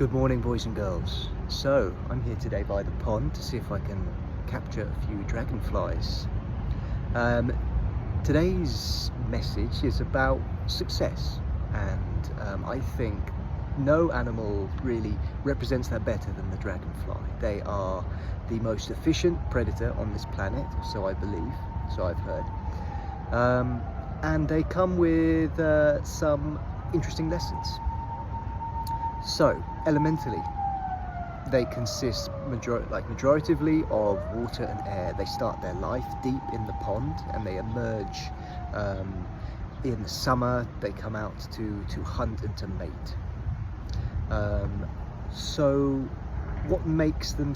Good morning, boys and girls. So I'm here today by the pond to see if I can capture a few dragonflies. Today's message is about success, and I think no animal really represents that better than the dragonfly. They are the most efficient predator on this planet, so I believe, so I've heard. And they come with some interesting lessons. So, elementally, they consist majoritively of water and air. They start their life deep in the pond and they emerge in the summer. They come out to hunt and to mate. So what makes them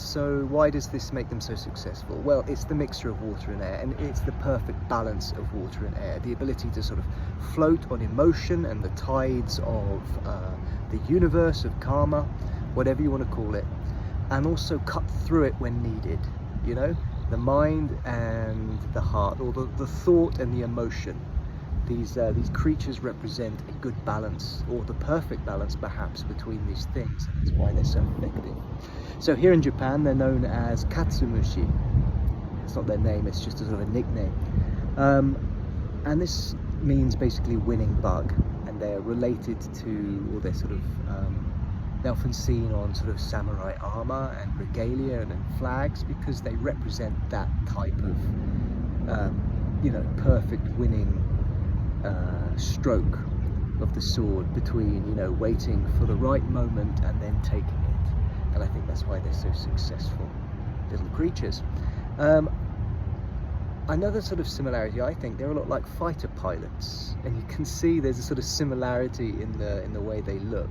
why does this make them so successful? Well, it's the mixture of water and air, and it's the perfect balance of water and air. The ability to sort of float on emotion and the tides of the universe, of karma, whatever you want to call it, and also cut through it when needed. You know, the mind and the heart, or the thought and the emotion. These creatures represent a good balance, or the perfect balance perhaps, between these things. That's why they're so effective. So here in Japan they're known as katsumushi. It's not their name, it's just a sort of a nickname. And this means basically winning bug, and they're related to, or they're sort of, they're often seen on sort of samurai armor and regalia and flags, because they represent that type of, you know, perfect winning stroke of the sword between, you know, waiting for the right moment and then taking it. And I think that's why they're so successful little creatures. Another sort of similarity, I think, they're a lot like fighter pilots, and you can see there's a sort of similarity in the way they look.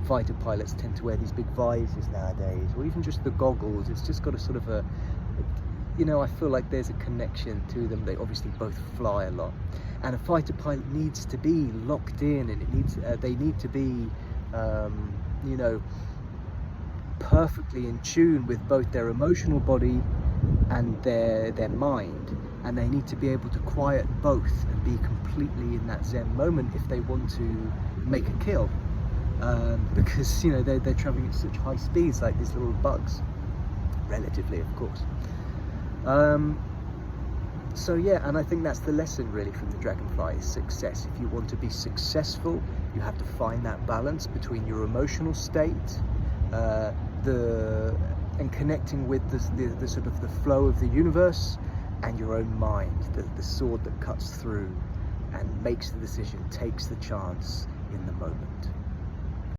Fighter pilots tend to wear these big visors nowadays, or even just the goggles. It's just got a sort of a, you know, I feel like there's a connection to them. They obviously both fly a lot, and a fighter pilot needs to be locked in, and they need to be, you know, perfectly in tune with both their emotional body and their mind, and they need to be able to quiet both and be completely in that Zen moment if they want to make a kill, because, you know, they're traveling at such high speeds, like these little bugs, relatively, of course. So yeah, and I think that's the lesson really from the dragonfly, is success. If you want to be successful, you have to find that balance between your emotional state, and connecting with the sort of the flow of the universe, and your own mind, the sword that cuts through and makes the decision, takes the chance in the moment.